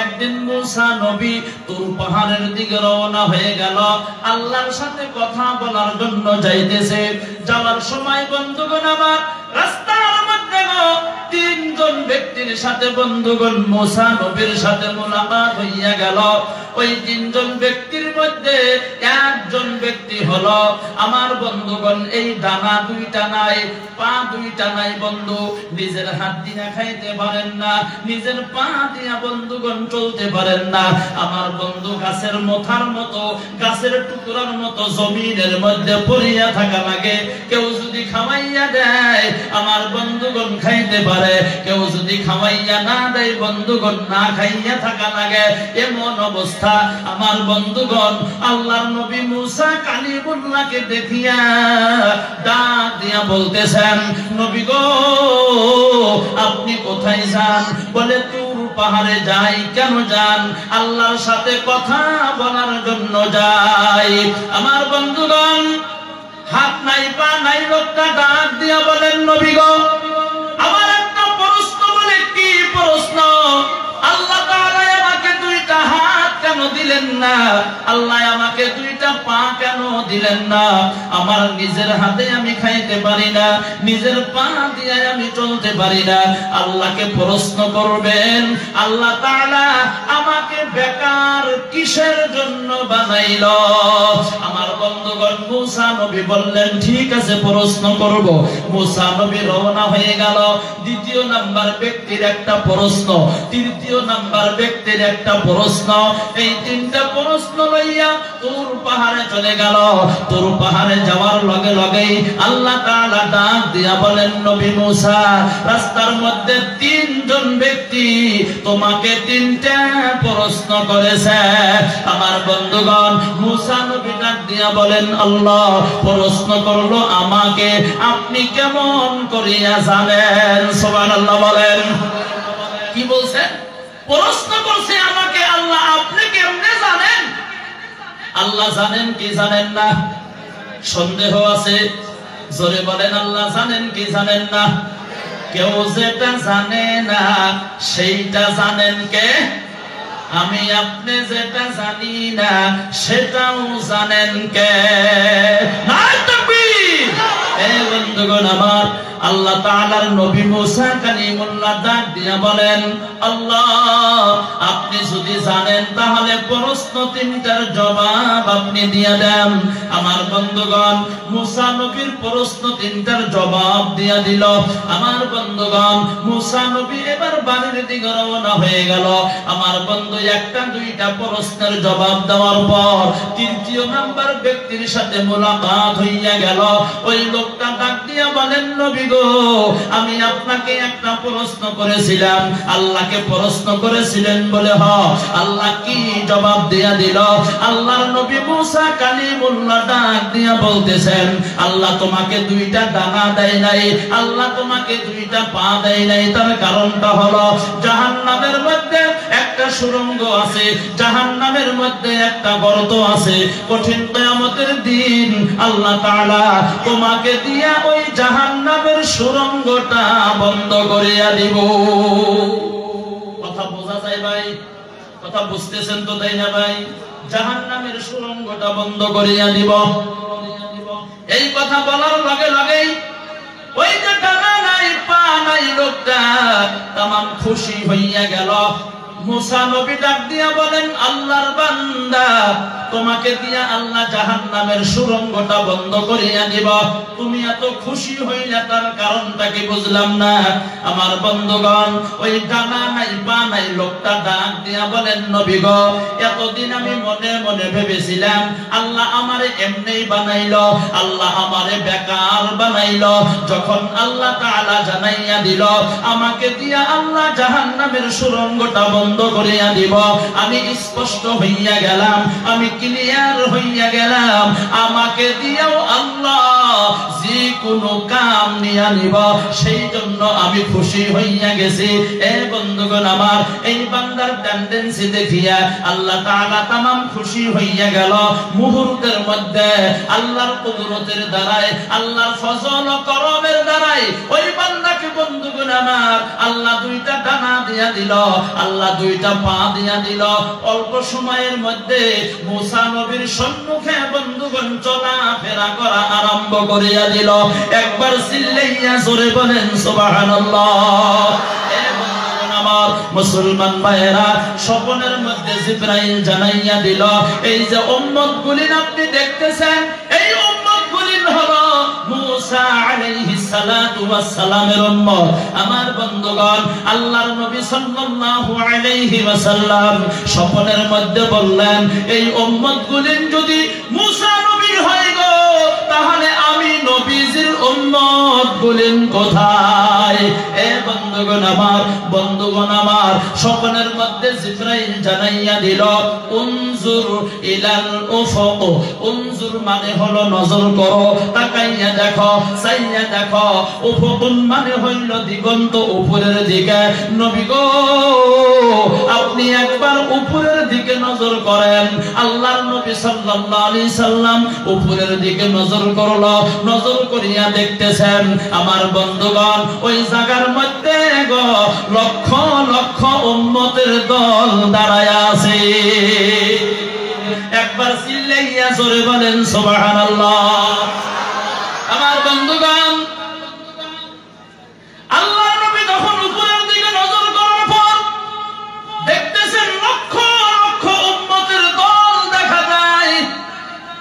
একদিন মুসা নবী তুর পাহাড়ের দিকে রওনা হয়ে গেল আল্লাহর সাথে কথা বলার জন্য যাইতেছে। যাওয়ার সময় বন্ধুগণ আমার রাস্তার মধ্যে তিনজন ব্যক্তির সাথে বন্ধুগণ মুসা নবীর সাথে মুলাকাত হইয়া গেল। ওই তিনজন ব্যক্তির মধ্যে একজন ব্যক্তি হলো আমার বন্ধুগণ এই ডানা দুইটা নাই, পা দুইটা নাই বন্ধু, নিজের হাত দিয়া খাইতে পারেন না, নিজের পা দিয়া বন্ধুগণ চলতে পারেন না। আমার বন্ধু গাছের মাথার মতো, গাছের টুকরার মতো জমিনের মধ্যে পড়িয়া থাকা লাগে। কেউ যদি খাওয়াইয়া দেয় আমার বন্ধুগণ খাইতে পারে, কেউ যদি খাওয়াইয়া না দেয় বন্ধুগণ না খাইয়া থাকা লাগে। এমন অবস্থা আমার বন্ধুগণ আল্লাহর নবী মুসা কালিমুল্লাহকে দেখিয়া ডাক দিয়া বলতেছেন, নবী গো আপনি কোথায় যান? বলে তুর পাহাড়ে যাই। কেন যান? আল্লাহর সাথে কথা বলার জন্য যাই। আমার বন্ধুগণ হাত নাই পা নাই লোকটা ডাক দিয়া বলেন, নবী গো আমার একটা প্রশ্ন। বলে কি প্রশ্ন? আল্লাহ তাআলা আমাকে দুইটা হাত কেন দিলেন না? আল্লাহ আমাকে দুইটা পা কেন দিলেন না? আমার নিজের হাতে আমি খাইতে পারি না, নিজের পা দিয়ে আমি চলতে পারি না। আল্লাহকে প্রশ্ন করবেন আল্লাহ তাআলা আমাকে বেকার কিসের জন্য বানাইল? আমার বন্ধুগণ মুসা নবী বললেন ঠিক আছে প্রশ্ন করব। মুসা নবী রওনা হয়ে গেল। দ্বিতীয় নাম্বার ব্যক্তির একটা প্রশ্ন, তৃতীয় নাম্বার ব্যক্তির একটা প্রশ্ন, এই তিনটা প্রশ্ন লইয়া তুর পাহাড়ে চলে গেল। তুর পাহাড়ে যাওয়ার লগে লগেই আল্লাহ তাআলা ডাক দিয়া বলেন, নবী মুসা রাস্তার মধ্যে তিনজন ব্যক্তি তোমাকে তিনটা প্রশ্ন করেছে। আমার বন্ধুগণ মুসা নবী ডাক দিয়া বলেন, আল্লাহ প্রশ্ন করলো আমাকে, আপনি কেমন করিয়া জানেন? সুবহানাল্লাহ বলেন। কি বলছেন? প্রশ্ন করছে আমাকে আল্লাহ, আপনি কেমনে জানেন? আল্লাহ জানেন কি জানেন না? সন্দেহ আছে? জোরে বলেন আল্লাহ জানেন কি জানেন না? কেউ যেটা জানে না সেইটা জানেন কে? আমি আপনি যেটা জানি না সেটাও জানেন কে? নারে তাকবীর! এই বন্ধুগণ আমার আল্লাহ তাআলার নবী মুসা কালিমুল্লাহ ডাক দিয়া বলেন, আল্লাহ আপনি যদি জানেন তাহলে প্রশ্ন তিনটার জবাব আপনি দিয়া দেন। আমার বন্ধুগণ মুসা নবীর প্রশ্ন তিনটার জবাব দিয়া দিল। আমার বন্ধুগণ মুসা নবী এবার বাড়ির দিকে রওনা হয়ে গেল। আমার বন্ধু একটা দুইটা প্রশ্নের জবাব দেওয়ার পর তৃতীয় নাম্বার ব্যক্তির সাথে মুলাকাত হইয়া গেল। ওই লোকটা ডাক দিয়া বলেন, নবী গো আমি আপনাকে একটা প্রশ্ন করেছিলাম। আল্লাহকে প্রশ্ন করেছিলেন? বলে হ। আল্লাহ কি জবাব দিয়া দিল? আল্লাহর নবী মুসা কালিমুল্লাহ ডাক দিয়া বলতেছেন, আল্লাহ তোমাকে দুইটা ডানা দেয় নাই, আল্লাহ তোমাকে দুইটা পা দেয় নাই। তার কারণটা হলো জাহান্নামের মধ্যে একটা সুড়ঙ্গ আছে, জাহান্নামের মধ্যে একটা গর্ত আছে। কঠিন কিয়ামতের দিন আল্লাহ তাআলা তোমাকে দিয়া ওই জাহান্নামের সুড়ঙ্গটা বন্ধ করিয়া দিব। কথা বোঝা যায় ভাই? কথা বুঝতেছেন তো তাই না ভাই? জাহান্নামের সুড়ঙ্গটা বন্ধ করিয়া দিব। এই কথা বলার লগে লগেই ওই যে ডানা নাই পা নাই লোকটা তামাম খুশি হইয়া গেল। মুসা নবী ডাক দিয়া বলেন, আল্লাহর বান্দা তোমাকে দিয়া আল্লাহ জাহান্নামের সুড়ঙ্গটা বন্ধ করিয়া দিব। তুমি এত খুশি হইলে তার কারণটা কি বুঝলাম না। আমার বন্ধুগণ ওই ডানা নাই পা নাই লোকটা ডাক দিয়া বলেন, নবী গো এতদিন আমি মনে মনে ভেবেছিলাম আল্লাহ আমারে এমনিই বানাইলো, আল্লাহ আমারে বেকার বানাইলো। যখন আল্লাহ তাআলা জানাইয়া দিল আমাকে দিয়া আল্লাহ জাহান্নামের সুড়ঙ্গটা বন্ধ করিয়া দিব, আমি স্পষ্ট হইয়া গেলাম, আমি ক্লিয়ার হইয়া গেলাম। আমাকে দিয়াও আল্লাহ যে কোনো কাম নিয়া নিব, সেই জন্য আমি খুশি হইয়া গেছি। এ বন্ধুগণ আমার এইবার বান্দার টেন্ডেন্সি দেখিয়া আল্লাহ তাআলা তামাম খুশি হইয়া গেল। মুহূর্তের মধ্যে আল্লাহর কুদরতের দ্বারায়, আল্লাহর ফজল ও করমের দ্বারায় ওই বান্দাকে বন্ধুগণ আমার আল্লাহ দুইটা ডানা দিয়া দিল, আল্লাহ দুইটা পা দিয়া দিল। অল্প সময়ের মধ্যে মুসা নবীর সম্মুখে বন্ধুগণ চলাফেরা করা আরম্ভ করিয়া দিল। একবার চিল্লাইয়া জোরে বলেন সুবহানাল্লাহ। আমার মুসলমান ভাইয়েরা, স্বপ্নের মধ্যে জিবরাইল জানাইয়া দিল, এই যে উম্মত গুলিন আপনি দেখতেছেন, এই উম্মত গুলিন হলো মুসা আলাইহিস সালাতু ওয়াস সালামের উম্মত। আমার বন্ধুগণ, আল্লাহর নবী সাল্লাল্লাহু আলাইহি ওয়াসাল্লাম স্বপ্নের মধ্যে বললেন, এই উম্মত গুলিন যদি মুসা নবীর হয় গো, তাহলে আমি নবীজির উম্মত গুলিন কোথায়? এ বন্ধুগণ আমার, বন্ধুগণ আমার, স্বপ্নের মধ্যে জিবরাইল জানাইয়া দিল, উনজুর ইলাল উফুক। উনজুর মানে হলো নজর করো, তাকাইয়া দেখো, চাইয়া দেখো। উফুকুন মানে হইল দিগন্ত, উপরের দিকে। নবী গো, আপনি একবার উপরের দিকে নজর করেন। আল্লাহর নবী সাল্লাল্লাহু আলাইহি সাল্লাম উপরের দিকে নজর করলো। নজর করিয়া দেখতেছেন আমার বন্ধুগণ, ওই জায়গার মধ্যে গো লক্ষ লক্ষ উম্মতের দল দাঁড়ায় আছে। একবার চিল্লাইয়া জোরে বলেন সুবহানাল্লাহ। আমার বন্ধুগণ, আল্লাহর নবী যখন উপরের দিকে নজর করার পর দেখতেছেন লক্ষ লক্ষ উম্মতের দল দেখা যায়।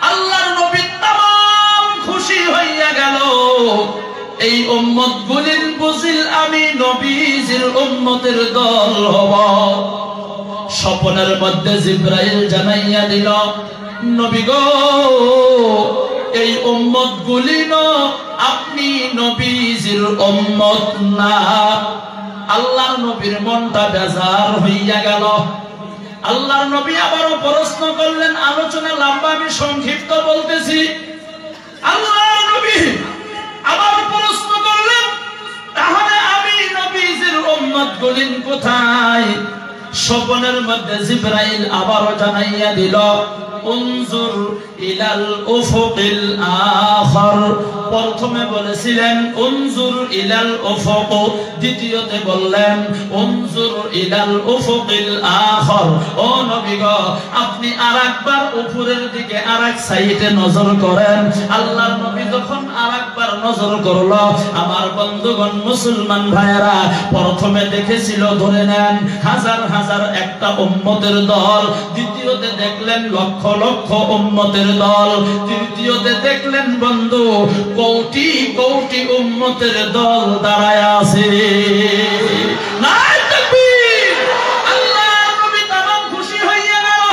আল্লাহর নবী তামাম খুশি হইয়া গেল। এই উম্মত গুলিন বুঝিল আমি নবীজির উম্মতের দল হব। স্বপ্নের মধ্যে জিবরাইল জানাইয়া দিল, নবী গো, এই উম্মত গুলিন আপনি নবীজির উম্মত না। আল্লাহর নবীর মনটা বেজার হইয়া গেল। আল্লাহর নবী আবারও প্রশ্ন করলেন, আলোচনা লম্বা, আমি সংক্ষিপ্ত বলতেছি। আল্লাহর নবী আবার প্রশ্ন করলেন, তাহলে আমি নবীজির উম্মত গুলিন কোথায়? স্বপ্নের মধ্যে জিবরাইল আবারও জানাইয়া দিল, উনজুর ইলাল উফুকিল আখার। প্রথমে বলেছিলেন উনজুর ইলাল উফুক, দ্বিতীয়তে বললেন উনজুর ইলাল উফুকিল আখার। ও নবী গো, আপনি আরেকবার উপরের দিকে আরেক সাইডে নজর করেন। আল্লাহর নবী যখন আরেকবার নজর করলো, আমার বন্ধুগণ মুসলমান ভাইয়েরা, প্রথমে দেখেছিল ধরে নেন হাজার হাজার একটা উম্মতের দল, দ্বিতীয়তে দেখলেন লক্ষ লক্ষ উম্মতের দল, তৃতীয়তে দেখলেন বন্ধু কোটি কোটি উম্মতের দল দাঁড়ায় আছে। নারে তাকবীর! আল্লাহর নবী তামাম খুশি হইয়া গেল।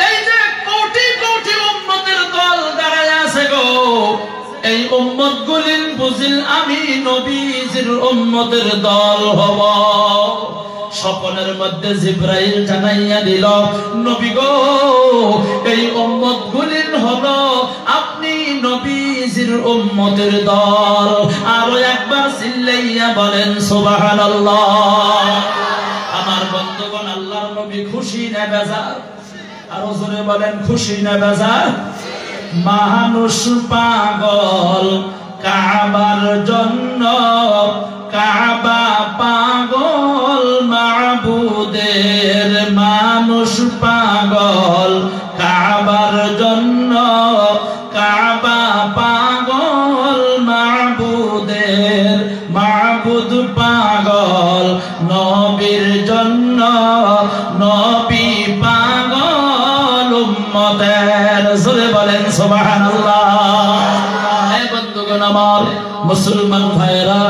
এই যে কোটি কোটি উম্মতের দল দাঁড়ায় আছে গো, এই উম্মত গুলিন বুঝিল আমি নবীজির উম্মতের দল হব। স্বপ্নের মধ্যে জিবরাইল জানাইয়া দিল, নবী গো, এই উম্মত গুলিন হলো আপনি নবীজির উম্মতের দল। আরো একবার চিল্লাইয়া বলেন সুবহানাল্লাহ। আমার বন্ধুগণ, আল্লাহর নবী খুশি না বেজার? আরো জোরে বলেন, খুশি না বেজার? মানুষ পাগল কাবার জন্য, কাবা পাগল মাবুদের। মানুষ পাগল কাবার জন্য, কাবা পাগল মাবুদের। মাবুদ পাগল নবীর জন্য, নবী পাগল উম্মতের। জোরে বলেন সুবহানাল্লাহ। হে বন্ধুগণ আমার, মুসলমান ভাইরা,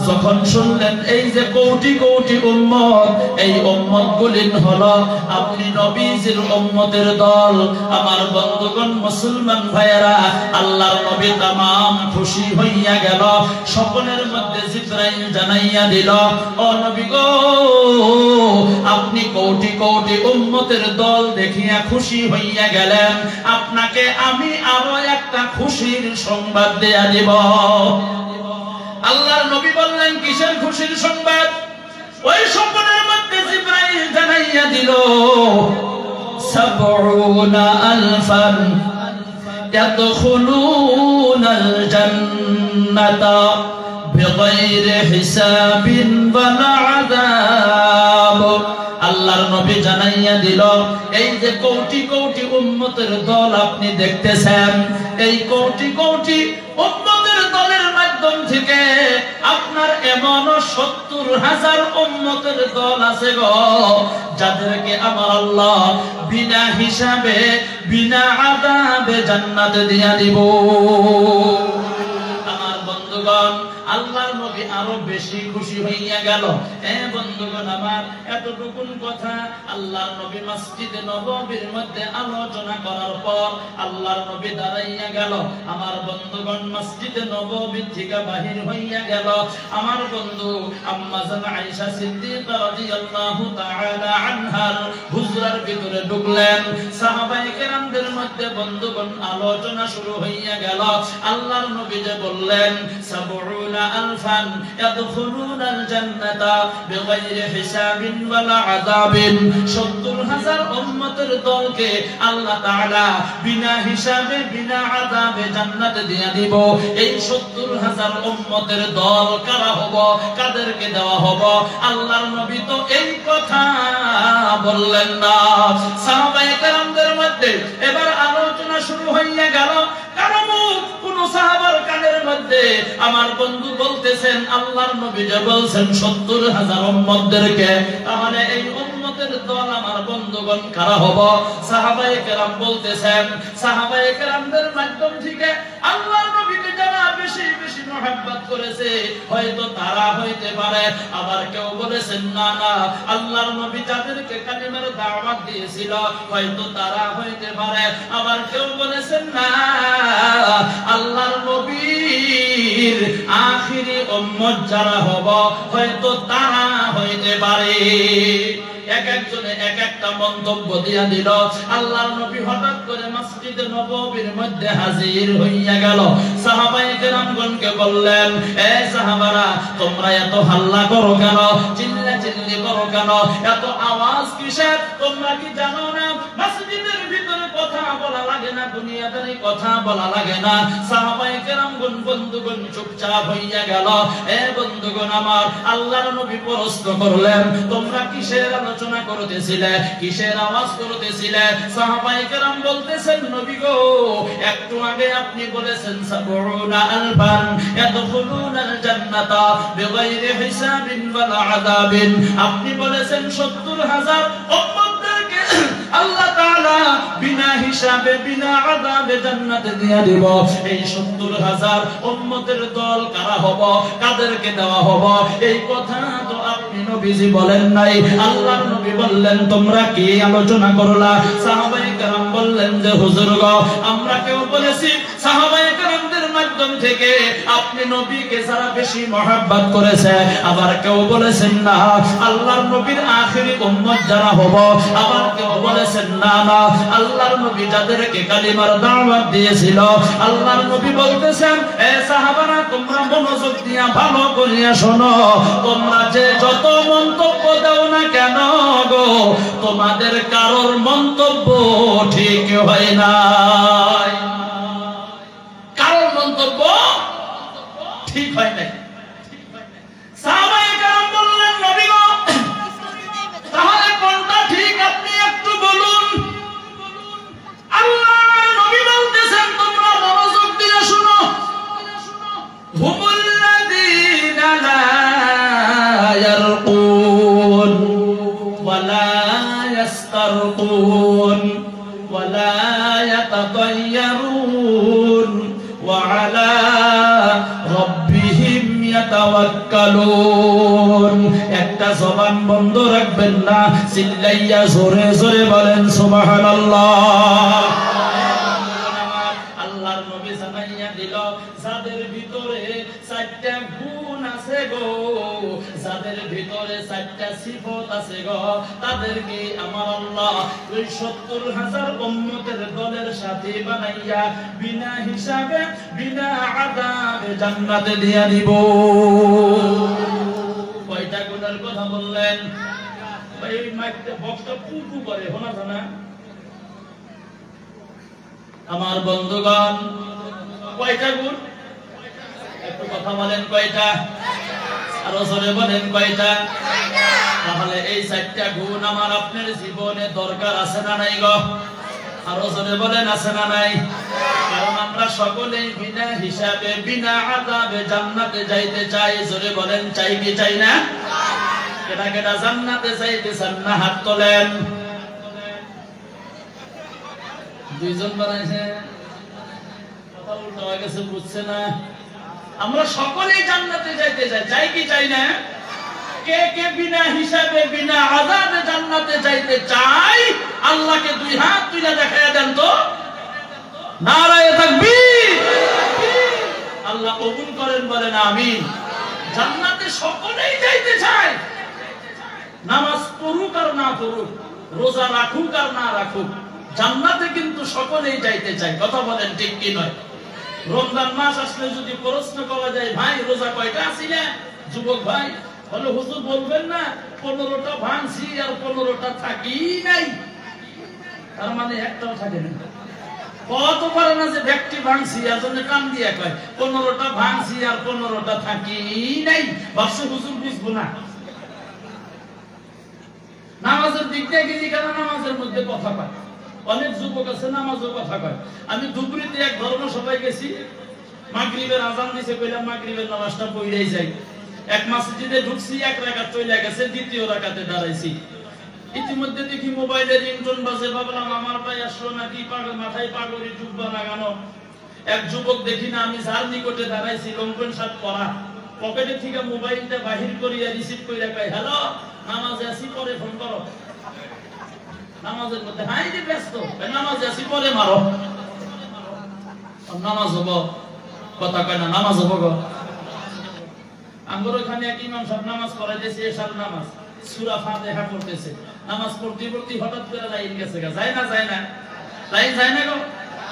যখন শুনলেন এই যে কোটি কোটি উম্মত, এই উম্মত গুলিন হলো আপনি নবীজির উম্মতের দল। আমার বন্ধুগণ মুসলমান ভাইয়েরা, আল্লাহর নবী তামাম খুশি হইয়া গেল। স্বপ্নের মধ্যে জিবরাইল জানাইয়া দিল, ও নবী গো, আপনি কোটি কোটি উম্মতের দল দেখিয়া খুশি হইয়া গেলেন, আপনাকে আমি আরো একটা খুশির সংবাদ দেয়া দিব। আল্লাহর নবী বললেন, কিসের খুশির সংবাদ? ওই স্বপ্নের মধ্যে জিবরাইল জানাইয়া দিল ৭০,০০০ ইয়াদখুলুনাল জান্নাতা বিগাইরি হিসাবিন ওয়ালা আযাব। আল্লাহর নবী জানাইয়া দিল এই যে কোটি কোটি উম্মতের দল আপনি দেখতেছেন, এই কোটি কোটি উম্মতের দলের মাধ্যম থেকে আপনার এমন ৭০,০০০ উম্মতের দল আছে গো, যাদেরকে আমার আল্লাহ বিনা হিসাবে বিনা আযাবে জান্নাতে দিয়া দিব। আমার বন্ধুগণ, আল্লাহর নবী আরো বেশি খুশি হইয়া গেল। বন্ধুগণ আমার, এতটুকুন কথা আল্লাহর নবী মসজিদে নববীর মধ্যে আলোচনা করার পর আল্লাহর নবী দাঁড়াইয়া গেল। আমার বন্ধুগণ, মসজিদে নববী থেকে বাহির হইয়া গেল। আমার বন্ধু আম্মা জান আয়েশা সিদ্দিকা রাদিয়াল্লাহু তাআলা আনহার হুজরার ভিতরে ঢুকলেন। সাহাবায়ে কেরামদের মধ্যে বন্ধুগণ আলোচনা শুরু হইয়া গেল। আল্লাহর নবী যে বললেন ৭০,০০০ ইয়াদখুলুনাল জান্নাতা বিগাইরি হিসাবিন ওয়ালা আযাবিন, ৭০,০০০ উম্মতের দলকে আল্লাহ তাআলা বিনা হিসাবে বিনা আযাবে জান্নাতে দিয়ে দিব। এই ৭০,০০০ উম্মতের দল কারা হবে, কাদেরকে দেওয়া হবে? আল্লাহর নবী তো এই কথা বললেন না। সাহাবায়ে কেরামদের মধ্যে এবার আলোচনা শুরু হইয়া গেল। কারণ কোন সাহাবার কানের মধ্যে আমার বন্ধু বলতেছেন আল্লাহর নবী যে বলছেন ৭০,০০০ উম্মতদেরকে, তাহলে এই উম্মতের দল আমার বন্ধুগণ কারা হবে? সাহাবায়ে কেরাম বলতেছেন, সাহাবায়ে কেরামদের মাধ্যম থেকে আল্লাহর নবীকে যারা বেশি বেশি মহব্বত করেছে হয়তো তারা হইতে পারে। আবার কেউ বলেছেন না না, আল্লাহর নবী যাদেরকে কালিমার দাওয়াত দিয়েছিল হয়তো তারা হইতে পারে। আবার কেউ বলেছেন না, আল্লাহর নবীর আখিরি উম্মত যারা হবে হয়তো তারা হইতে পারে। এক একজনে এক একটা মন্তব্য দিয়া দিল। আল্লাহর নবী হঠাৎ করে মসজিদে নববীর মধ্যে হাজির হইয়া গেল। সাহাবায়ে কেরামগণকে বললেন, এ সাহাবারা, তোমরা এত হাল্লা করো কেন, চিল্লাচিল্লি করো কেন, এত আওয়াজ কিসের? তোমরা কি জানো না মসজিদের ভিতরে কথা বলা লাগে না, দুনিয়াদারি কথা বলা লাগে না? সাহাবায়ে কেরামগণ বন্ধুগণ চুপচাপ হইয়া গেল। এ বন্ধুগণ আমার, আল্লাহর নবী প্রশ্ন করলেন, তোমরা কিসের আলোচনা করতেছিলে, কিসের আওয়াজ করতেছিলে? সাহাবায়ে কেরাম বলতেছেন, নবী গো, একটু আগে আপনি বলেছেন ৭০,০০০ ইয়াদখুলুনাল জান্নাতা বিগাইরি হিসাবিন ওয়ালা আযাবিন। আপনি বলেছেন ৭০,০০০ উম্মতদেরকে আল্লাহ তাআলা বিনা হিসাবে বিনা আযাবে জান্নাতে দিয়ে দিব। এই ৭০,০০০ উম্মতের দল কারা হবে, কাদেরকে দেওয়া হবে? এই কথা তো আপনি নবীজি বলেন নাই। আল্লাহর নবী বললেন, তোমরা কি আলোচনা করলা? সাহাবায়ে কেরাম বললেন যে হুজুর গো, আমরা কেউ বলেছি সাহাবায়ে কেরামদের মাধ্যম থেকে আপনি নবীকে যারা বেশি মহব্বত করেছে। আবার কেউ বলেছেন না, আল্লাহর নবীর আখিরি উম্মত যারা হবে। আবার কেউ বলেছেন না না, আল্লাহর নবী যাদেরকে কালিমার দাওয়াত দিয়েছিল। আল্লাহর নবী বলতেছেন, এ সাহাবারা, তোমরা মনোযোগ দিয়া ভালো করিয়া শোনো, তোমরা যে যত মন্তব্য দাও না কেন গো, তোমাদের কারোর মন্তব্য ঠিক হয় না। কারোর মন্তব্য ঠিক হয় নাই। সাহাবায়ে কেরাম বললেন, নবী গো, তাহলে কোনটা ঠিক আপনি একটু বলুন। আল্লাহর নবী বলতেছেন, তোমরা মনোযোগ দিয়ে শুনো, হুমুল্লাযীনা লা ইয়ারকুন ওয়ালা ইয়াস্তারকুন ওয়ালা ইয়াতাতায়্যারুন ওয়া আলা রাব্বিহিম ইয়াতাওয়াক্কালুন। একটা জবান বন্ধ রাখবেন না, চিল্লাইয়া জোরে জোরে বলেন সুবহানাল্লাহ। আল্লাহর নবী জানাইয়া দিল, যাদের ভিতরে 4টা গুণ আছে গো, যাদের ভিতরে 4টা সিফত আছে গো, তাদেরকে আমার আল্লাহ ওই ৭০,০০০ উম্মতের দলের সাথে বানাইয়া বিনা হিসাবে বিনা আযাবে জান্নাতে দিয়া দিব। কয়টা গুণের কথা বললেন? ভাই ওই মাইকটা বক্সটা পুপু করে শোনা যায় না? আমার বন্ধুগণ, কয়টা গুণ? একটু কথা বলেন কয়টা? আরো জোরে বলেন কয়টা? তাহলে এই 4টা গুণ আমার আপনার জীবনে দরকার আছে না নাই গো? আরো জোরে বলেন আছে না নাই? কারণ আমরা সকলেই বিনা হিসাবে বিনা আযাবে জান্নাতে যাইতে চাই। জোরে বলেন চাই কি চাই না? কেডা কেডা জান্নাতে যাইতে চান না হাত তোলেন। দুইজন বানাইছে, কথা উল্টো হয়ে গেছে, বুঝছে না? আমরা সকলেই জান্নাতে যাইতে চাই, চাই কি চাই না? কে কে বিনা হিসাবে বিনা আযাবে জান্নাতে যাইতে চাই? আল্লাহকে দুই হাত তুলে দেখায়া দেন তো। নারায়ে তাকবীর। আল্লাহ কবুল করেন, বলেন আমিন। জান্নাতে সকলেই যাইতে চায়। নামাজ পড়ুক আর না পড়ুক, রোজা রাখুক আর না রাখুক, জান্নাতে কিন্তু সকলেই যাইতে চায়। কথা বলেন ঠিক কি নয়? রমজান মাস আসলে যদি প্রশ্ন করা যায়, ভাই রোজা কয়টা আছিলে? যুবক ভাই বলে, হুজুর বলবেন না 15টা ভাঙছি আর 15টা থাকি নাই। তার মানে একটাও থাকে না। কত পারে না যে ব্যক্তি ভাঙছি আর জন্য কান দিয়ে কয় 15টা ভাঙছি আর 15টা থাকি নাই। ভাবছে হুজুর বুঝবো না। নামাজের দিক দিয়ে গেলি কেন? নামাজের মধ্যে কথা কয়। অনেক যুবক আছে নামাজের কথা কয়। আমি দুপুরিতে এক ধর্মসভায় গেছি, মাগরিবের আযান দিছে, কইলাম মাগরিবের নামাজটা পড়াই যাই। এক মসজিদে ঢুকছি, এক রাকাত চলে গেছে, দ্বিতীয় রাকাতে দাঁড়াইছি। ইতিমধ্যে দেখি মোবাইলে রিংটোন বাজে, ভাবলাম আমার ভাই আসলো নাকি, পাগল মাথায় পাগড়ি জুব্বা লাগানো। এক যুবক দেখি না, আমি যার নিকটে দাঁড়াইছি, লঙ্ঘন শার্ট পরা, পকেটে থেকে মোবাইলটা বাহির করিয়া রিসিভ কইরা কয়, হ্যালো নামাজে আছি, পরে ফোন করো। নামাজের মধ্যে হাই রে ব্যস্ত, নামাজে আছি, পরে মারো। নামাজ হবো, কথা কয় না, নামাজ হবো গো। আমার ওখানে এক ইমাম সাহেব নামাজ পড়াইতেছে, এশার নামাজ, সূরা ফাতিহা পড়তেছে। নামাজ পড়তে পড়তে হঠাৎ করে লাইন গেছে গা। যায় না যায় না? লাইন যায় না গো।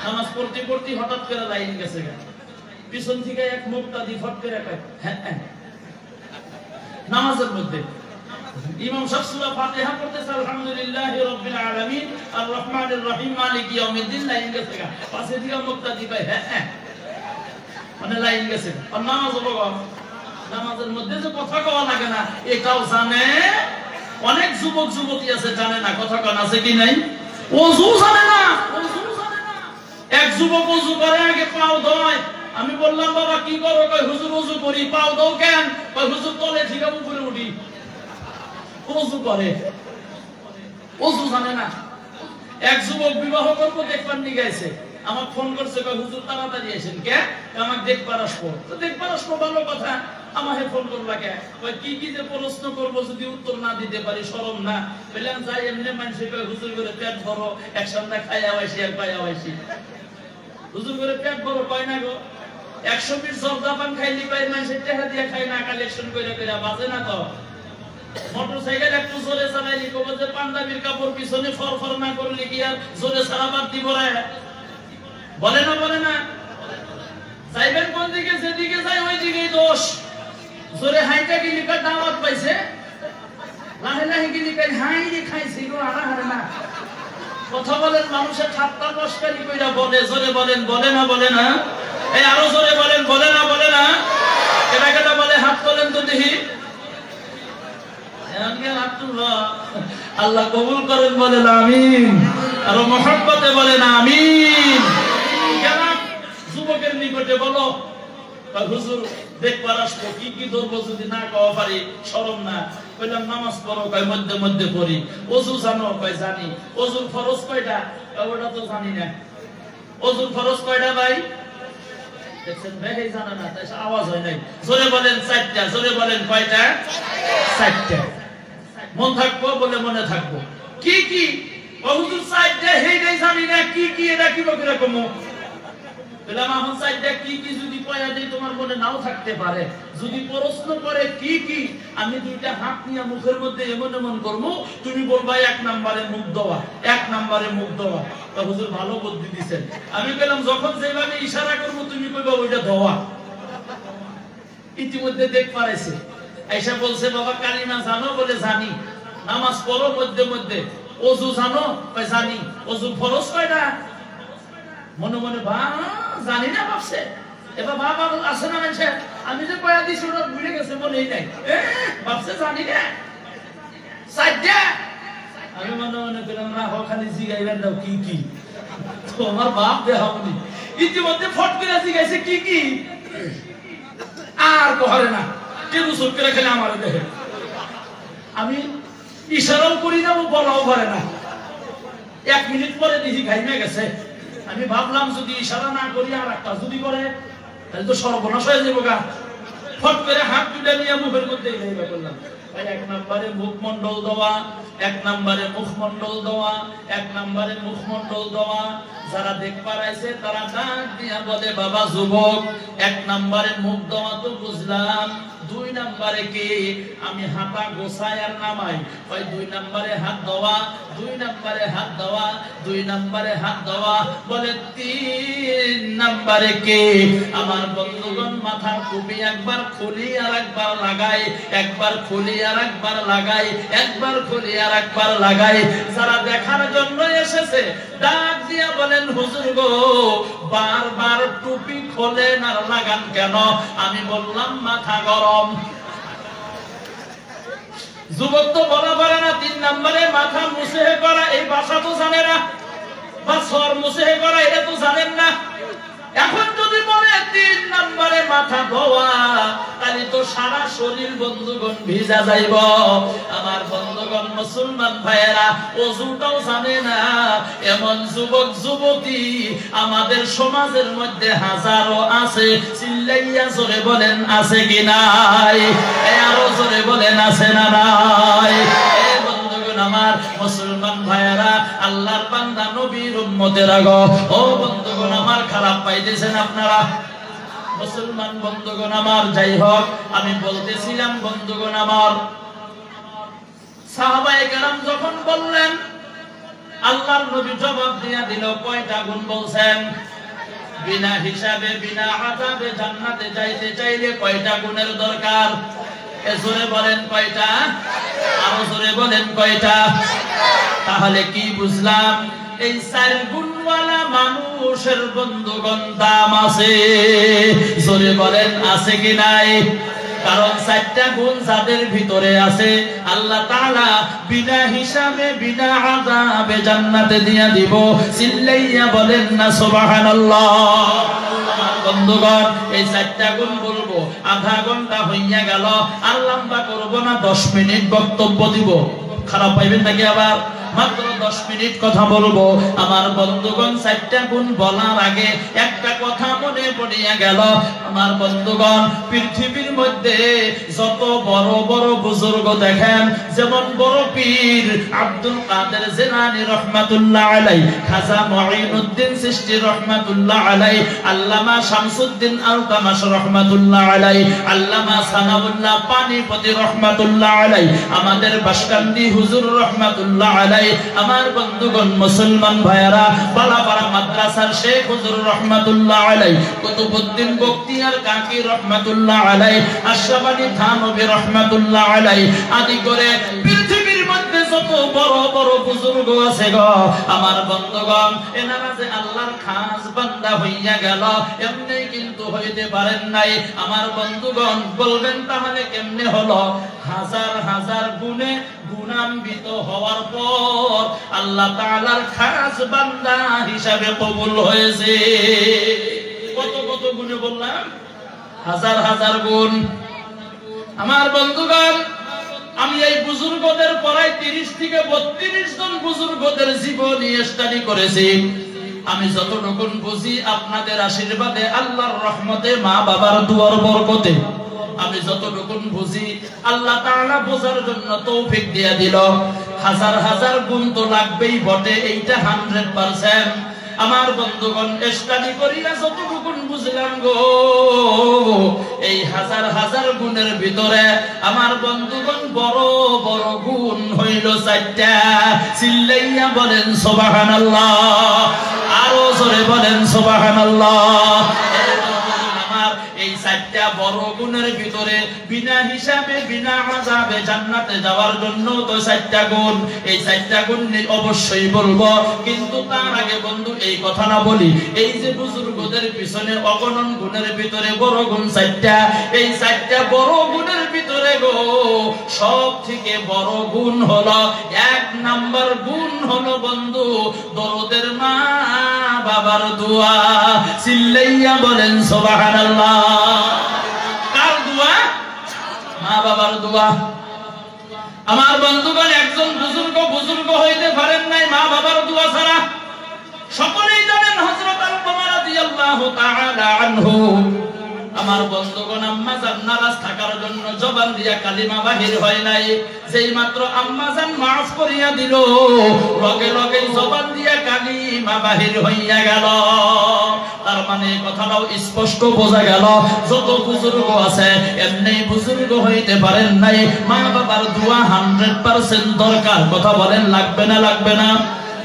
নামাজ পড়তে পড়তে হঠাৎ করে লাইন গেছে গা। পিছন থেকে এক মুক্তাদি ফট করে কয়, হ্যাঁ হ্যাঁ। নামাজের মধ্যে ইমাম সাহেব সূরা ফাতিহা পড়তেছে, আলহামদুলিল্লাহি রাব্বিল আলামিন আর রহমানির রহিম মালিকি ইয়াউমিদ্দিন, লাইন গেছে গা। পাশে থেকে মুক্তাদি কয়, হ্যাঁ হ্যাঁ, মানে লাইন গেছে। আর নামাজ হলো গো। নামাজের মধ্যে যে কথা কওয়া লাগে না, এটাও জানে। অনেক যুবক যুবতী আছে জানে না, কথা কন আছে কি নাই? ওযু জানে না, ওযু জানে না। এক যুবক ওযু করে, আগে পাও ধোয়। আমি বললাম বাবা কি করো? কয় হুজুর ওযু করি। পাও দাও কেন? কয় হুজুর তলে থেকে উপরে উঠি। ওযু করে, ওযু জানে না। এক যুবক বিবাহ করবো, দেখবার নিয়ে গেছে, আমাকে ফোন করছে, কয় হুজুর তাড়াতাড়ি আসেন। কে? আমাকে দেখবার আসবো। তো দেখবার আসবো, ভালো কথা, আমাকে ফোন করলা কে? কয় কি কি যে প্রশ্ন করবো, যদি উত্তর না দিতে পারি শরম না? বললাম যাই, এমনি মানুষে কয় হুজুর করে পেট ভরো, একসঙ্গে খাইয়া আইসি আর পাইয়া আইসি। হুজুর করে পেট ভরো কয় না গো। 120 জর্দাপান খাইলি পাই, মানুষের টাকা দিয়ে খাই না, কালেকশন করে করে বাজে না তো। মোটরসাইকেল একটু জোরে চালাইলি, কবে যে পাঞ্জাবির কাপড় পিছনে ফরফর না করলি কি আর জোরে চালাবার দিব রে? বলে না বলে না? যাইবেন কোন দিকে, যেদিকে যাই ওই দিকেই দোষ। জোরে হাইটা গেলি কার দাওয়াত পাইছে, লাহে লাহে গেলি কার হাই রে খাইছি গো, আরা হারে না। কথা বলেন, মানুষের ঠাট্টা মশকারি কইরা বলে। জোরে বলেন, বলে না বলে না? এই আরো জোরে বলেন, বলে না বলে না? কেটা কেটা বলে? হাত তোলেন তো দেখি। আল্লাহ কবুল করেন, বলেন আমিন। আর মহব্বতে বলেন আমিন। যুবকের নিকটে বলো, হুজুর দেখবার আসবো, কি কি ধরবো, যদি না কওয়া পারি শরম না। কইলাম নামাজ পড়ো, কয় মধ্যে মধ্যে পড়ি। ওযু জানো? কয় জানি। ওযুর ফরজ কয়টা? ওটা তো জানি না। ওযুর ফরজ কয়টা ভাই? দেখছেন ভাই জানা না, তাই আওয়াজ হয় নাই। জোরে বলেন 4টা। জোরে বলেন কয়টা? 4টা। মন থাকবো বলে মনে থাকবো। কি কি? হুজুর 4টা, হেইটাই জানি না। কি কি? এটা কি বকরা কমো? বললাম এখন 4টা কি কি যদি পয়া দেই, তোমার মনে নাও থাকতে পারে। যদি প্রশ্ন করে কি কি, আমি 2টা হাত নিয়ে মুখের মধ্যে এমন এমন করবো, তুমি বলবা 1 নম্বরে মুখ দেওয়া, 1 নম্বরে মুখ দেওয়া। তা হুজুর ভালো বুদ্ধি দিছেন। আমি বললাম যখন যেভাবে ইশারা করবো, তুমি কইবা ওইটা দেওয়া। ইতিমধ্যে দেখ পারেছে, আয়েশা বলছে বাবা কালিমা জানো? বলে জানি। নামাজ পড়ো মধ্যে মধ্যে, ওযু জানো? জানি। ওযু ফরজ কয়টা? মনে মনে জানি না ভাবছে। এবার বাবা আছে না মানুষের, আমি যে কয়া দিছি ওটা ভুলে গেছে, মনেই নাই, ভাবছে জানি না। আমি মনে মনে করলাম না, খালি জিগাইবেন দাও কি কি, তো আমার বাপ দেখাবনি। ইতিমধ্যে ফট করে জিগাইছে কি কি, আর কহরে না, কে গুসল করে খেলে আমার দেখে। আমি ইশারাও করি না, বলাও পারে না। 1 মিনিট পরে দেখি ঘাইমে গেছে। আমি ভাবলাম যদি ইশারা না করি আর একটা যদি করে তাহলে তো সর্বনাশ হয়ে যাবো গা। ফট করে হাত তুলে নিয়ে মুখের মধ্যে করলাম। 1 নম্বরে মুখমণ্ডল দেওয়া, 1 নম্বরে মুখমণ্ডল দেওয়া, 1 নম্বরে মুখমণ্ডল দেওয়া। যারা দেখবার আইছে তারা ডাক দিয়া বলে বাবা যুবক, 1 নম্বরে মুখ দেওয়া তো বুঝলাম, 2 নম্বরে কি? আমি হাতা গোছায় আর নামাই। 2 নম্বরে হাত দেওয়া, 2 নম্বরে হাত দেওয়া, 2 নম্বরে হাত দেওয়া। বলে 3 নম্বরে কি? আমার বন্ধুগণ মাথার টুপি একবার খুলি আর একবার লাগাই, একবার খুলি আর একবার লাগাই, একবার খুলি আর একবার লাগাই। যারা দেখার জন্য এসেছে ডাক দিয়া বলেন হুজুর গো, বারবার টুপি খোলেন আর লাগান কেন? আমি বললাম মাথা গরম। যুবক তো বলা পারে না 3 নম্বরে মাথা মুছে করা, এই ভাষা তো জানে না, বা সর মুছে করা এটা তো জানেন না। এখন যদি বলে 3 নম্বরে মাথা ধোয়া, তাহলে তো সারা শরীর বন্ধুগণ ভিজা যাইব। আমার বন্ধুগণ মুসলমান ভাইয়েরা ওযুটাও জানে না এমন যুবক যুবতী আমাদের সমাজের মধ্যে হাজারো আছে। চিল্লাইয়া জোরে বলেন আছে কি নাই? আরো জোরে বলেন আছে না নাই? আমার মুসলমান ভাইয়েরা, আল্লাহর বান্দা নবীর উম্মতেরা গো, ও বন্ধুগণ আমার, খারাপ পাইতেছেন আপনারা মুসলমান বন্ধুগণ আমার? যাই হোক, আমি বলতেছিলাম বন্ধুগণ আমার, সাহাবায়ে কেরাম যখন বললেন, আল্লাহর নবী জবাব দিয়া দিল, কয়টা গুণ বলছেন? বিনা হিসাবে বিনা আযাবে জান্নাতে যাইতে চাইলে কয়টা গুণের দরকার? জোরে বলেন কয়টা? আরো জোরে বলেন কয়টা? তাহলে কি বুঝলাম? এই 4 গুণওয়ালা মানুষের বন্ধুগণ দাম আছে। জোরে বলেন আছে কি নাই? কারণ 4টা গুণ যাদের ভিতরে আছে আল্লাহ তাআলা বিনা হিসাবে বিনা আযাবে জান্নাতে দিয়া দিব। চিল্লাইয়া বলেন না সুবহানাল্লাহ। বন্ধুগণ এই 4টা গুণ বলবো, আধা ঘন্টা হইয়া গেল, আর লম্বা করব না, 10 মিনিট বক্তব্য দিব। খারাপ পাইবেন নাকি? আবার মাত্র 10 মিনিট কথা বলবো। আমার বন্ধুগণ 4টা গুণ বলার আগে একটা কথা মনে পড়িয়া গেল। আমার বন্ধুগণ পৃথিবীর মধ্যে যত বড় বড় বুজুর্গ দেখেন, যেমন বড় পীর আব্দুল কাদের জিলানী রাহমাতুল্লাহ আলাইহি, খাজা মুঈনুদ্দিন চিশতি রাহমাতুল্লাহ আলাইহি, আল্লামা শামসুদ্দিন আল-তামাশ রাহমাতুল্লাহ আলাইহি, আল্লামা সানাউল্লাহ পানিপতি রাহমাতুল্লাহ আলাইহি, আমাদের বাসকান্দি হুজুর রাহমাতুল্লাহ আলাইহি, আমার বন্ধুগণ মুসলমান ভাইয়েরা, পালাপাড়া মাদ্রাসার শেখ হুজুর রাহমাতুল্লাহ আলাইহি, কুতুবউদ্দিন বখতিয়ার কাকি রাহমাতুল্লাহ আলাইহি, আশরাফ আলী থানভী রাহমাতুল্লাহ আলাইহি, আদি করে পৃথিবীর মধ্যে যত বড় বড় বুজুর্গ আছে গো, আমার বন্ধুগণ এনারা যে আল্লাহর খাস বান্দা হইয়া গেল, এমনি কিন্তু হইতে পারেন নাই। আমার বন্ধুগণ বলবেন তাহলে কেমনে হলো? হাজার হাজার গুণে গুণান্বিত হওয়ার পর আল্লাহ তাআলার খাস বান্দা হিসাবে কবুল হয়েছে। কত কত গুণে বললাম? হাজার হাজার গুণ। আমার বন্ধুগণ আমি এই বুজুর্গদের পড়াই 30 থেকে 32 জন বুজুর্গদের জীবনী স্টাডি করেছি। আমি যতটুকু বুঝি আপনাদের আশীর্বাদে, আল্লাহর রহমতে, মা বাবার দুয়ার বরকতে আমি যতটুকু বুঝি আল্লাহ তাআলা বোঝার জন্য তৌফিক দিয়া দিল। হাজার হাজার গুণ তো লাগবেই বটে, এইটা 100%। আমার বন্ধুগণ স্টাডি করিয়া যতটুকু বুঝলাম গো, এই হাজার হাজার গুণের ভিতরে আমার বন্ধুগণ বড় বড় গুণ হইল 4টা। চিল্লাইয়া বলেন সুবহানাল্লাহ, আরো জোরে বলেন সুবহানাল্লাহ। আমার এই চারটা বড় গুণের ভিতরে বিনা হিসাবে বিনা আযাবে জান্নাতে যাওয়ার জন্য তো চারটা গুণ, এই চারটা গুণ অবশ্যই বলবো। কিন্তু তার আগে বন্ধু এই কথা না বলি, এই যে বুজুর্গদের পিছনে অগণন গুণের ভিতরে বড় গুণ চারটা, এই চারটা বড় গুণের ভিতরে গো সব থেকে বড় গুণ হলো, এক নাম্বার গুণ হলো বন্ধু দরদের মা বাবার দোয়া। চিল্লাইয়া বলেন সুবহানাল্লাহ। কার দোয়া? মা বাবার দোয়া। আমার বন্ধুগণ, একজন বুজুর্গ হইতে পারেন নাই মা বাবার দোয়া ছাড়া। সকলেই জানেন হযরত আল্লামা রাদিয়াল্লাহু তাআলা আনহু, আমার বন্ধুগণ, আম্মা জান নারাজ থাকার জন্য জবান দিয়া কালিমা বাহির হয় নাই। যেই মাত্র আম্মা জান মাফ করিয়া দিল, লগে লগে জবান দিয়া কালিমা বাহির হইয়া গেল। তার মানে কথাটাও স্পষ্ট বোঝা গেল, যত বুজুর্গ আছে এমনি বুজুর্গ হইতে পারেন নাই, মা বাবার দোয়া 100% দরকার। কথা বলেন, লাগবে না লাগবে না?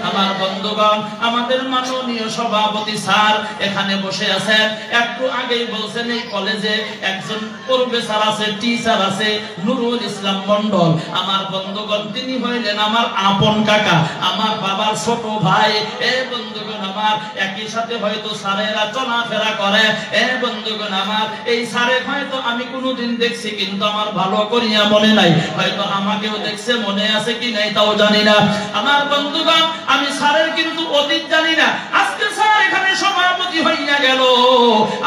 আমার বন্ধুগণ, আমাদের মাননীয় সভাপতি স্যার এখানে বসে আছেন। একটু আগেই বলছেন এই কলেজে একজন প্রফেসর আছে, টিচার আছে, নুরুল ইসলাম মন্ডল। আমার বন্ধুগণ, তিনি হইলেন আমার আপন কাকা, আমার বাবার ছোট ভাই। এ বন্ধুগণ আমার, একই সাথে হয়তো স্যারেরা চলাফেরা করে। এ বন্ধুগণ আমার, এই স্যারে হয়তো আমি কোনোদিন দেখছি, কিন্তু আমার ভালো করিয়া মনে নাই। হয়তো আমাকেও দেখছে, মনে আছে কি নাই তাও জানি না। আমার বন্ধুগণ, আমি স্যারের কিন্তু অতীত জানি না। আজকে স্যার এখানে সভাপতি হইয়া গেল,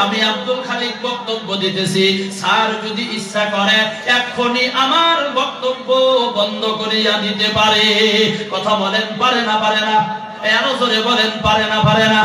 আমি আব্দুল খালিক বক্তব্য দিতেছি। স্যার যদি ইচ্ছা করে এখনই আমার বক্তব্য বন্ধ করিয়া দিতে পারে। কথা বলেন, পারে না পারে না? আরো জোরে বলেন, পারে না পারে না?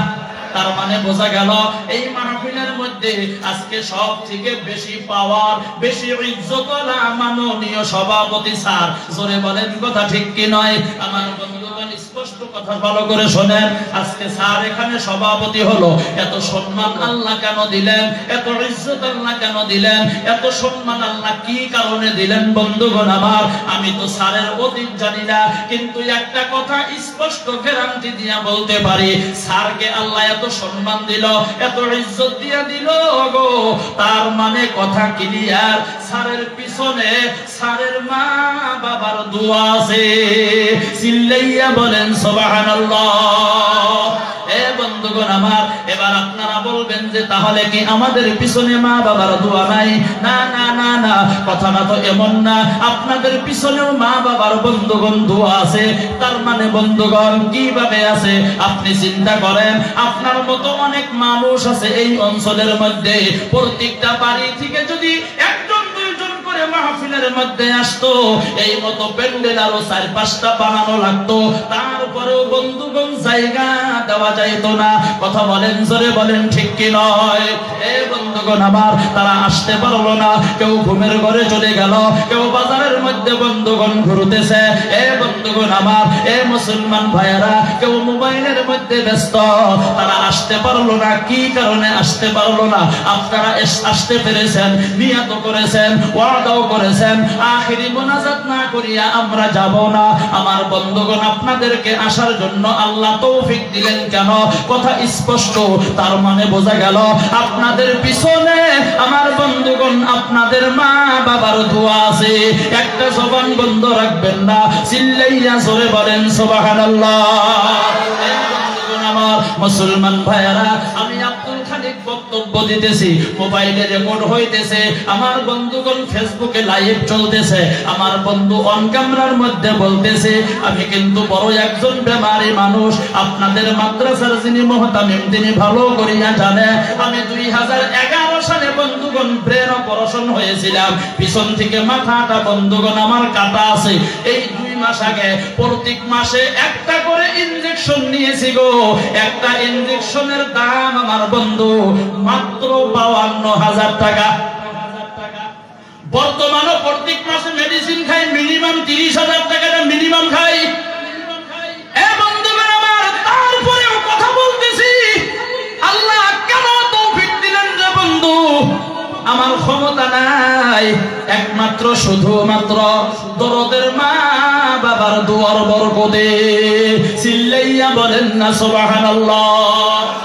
তার মানে বোঝা গেল এই মাহফিলের মধ্যে আজকে সব থেকে বেশি পাওয়ার, বেশি ইজ্জতওয়ালা মাননীয় সভাপতি স্যার। জোরে বলেন, কথা ঠিক কি নয়? আমার বন্ধুগণ, স্পষ্ট কথা ভালো করে শোনেন। আজকে স্যার এখানে সভাপতি হলো, এত সম্মান আল্লাহ কেন দিলেন? এত ইজ্জত আল্লাহ কেন দিলেন? এত সম্মান আল্লাহ কি কারণে দিলেন? বন্ধুগণ আমার, আমি তো স্যারের অতীত জানি না, কিন্তু একটা কথা স্পষ্ট গ্যারান্টি দিয়া বলতে পারি, স্যারকে আল্লাহ এত সম্মান দিল, এত ইজ্জত দিয়া দিল গো, তার মানে কথা ক্লিয়ার, স্যারের পিছনে স্যারের মা বাবার দোয়া আছে। চিল্লাইয়া বলেন সুবহানাল্লাহ। এ বন্ধুগণ আমার, এবার আপনারা বলবেন যে তাহলে কি আমাদের পিছনে মা বাবার দোয়া নাই? না না না না, কথাটা তো এমন না। আপনাদের পিছনেও মা বাবার বন্ধুগণ দোয়া আছে। তার মানে বন্ধুগণ কিভাবে আছে আপনি চিন্তা করেন। আপনার মতো অনেক মানুষ আছে এই অঞ্চলের মধ্যে, প্রত্যেকটা বাড়ি থেকে যদি একজন দুইজন করে মাহফিলের মধ্যে আসতো, এই মতো প্যান্ডেল আরো 4-5টা বানানো লাগতো, তারপরেও বন্ধুগণ জায়গা দেওয়া যাইতো না। কথা বলেন, জোরে বলেন, ঠিক কি নয়? এ বন্ধুগণ আমার, তারা আসতে পারলো না, কেউ ঘুমের ঘরে চলে গেল, কেউ বাজারের মধ্যে বন্ধুগণ ঘুরতেছে। এ বন্ধুগণ আমার, এ মুসলমান ভাইয়েরা, কেউ মোবাইলের মধ্যে ব্যস্ত, তারা আসতে পারলো না। কি কারণে আসতে পারলো না? আপনারা আসতে পেরেছেন, নিয়ত করেছেন, ওয়াদাও করেছেন, আখিরি মুনাজাত না করিয়া আমরা যাব না। আমার বন্ধুগণ, আপনাদেরকে আসার জন্য আল্লাহ তৌফিক দিলেন কেন? কথা স্পষ্ট। তার মানে বোঝা গেল আপনাদের পিছনে আমার বন্ধুগণ আপনাদের মা বাবার দোয়া আছে। একটা জবান বন্ধ রাখবেন না, চিল্লাইয়া জোরে বলেন সুবহানাল্লাহ। আমার মুসলমান ভাইয়েরা, আমি আব্দুল খালিক বক্তব্য দিতেছি, মোবাইলে রেকর্ড হইতেছে, আমার বন্ধুগণ ফেসবুকে লাইভ চলতেছে, আমার বন্ধু অন ক্যামেরার মধ্যে বলতেছে, আমি কিন্তু বড় একজন বেমারি মানুষ। আপনাদের মাদ্রাসার যিনি মুহতামিম, তিনি ভালো করিয়া জানে আমি 2011 সালে বন্ধুগণ ব্রেন অপারেশন হয়েছিলাম। পিছন থেকে মাথাটা বন্ধুগণ আমার কাটা আছে। এই 2 মাস আগে প্রত্যেক মাসে একটা করে ইনজেকশন নিয়েছি গো। একটা ইনজেকশনের দাম আমার বন্ধু মাত্র 52,000 টাকা। বর্তমানে প্রত্যেক মাসে মেডিসিন খাই মিনিমাম 30,000 টাকা মিনিমাম খাই। এ বন্ধুগণ আমার, তারপরেও কথা বলতেছি, আল্লাহ কেন তৌফিক দিলেন রে বন্ধু? আমার ক্ষমতা নাই, একমাত্র শুধুমাত্র দরদের মা বাবার দুয়ার বরকতে। চিল্লাইয়া বলেন না সুবহানাল্লাহ।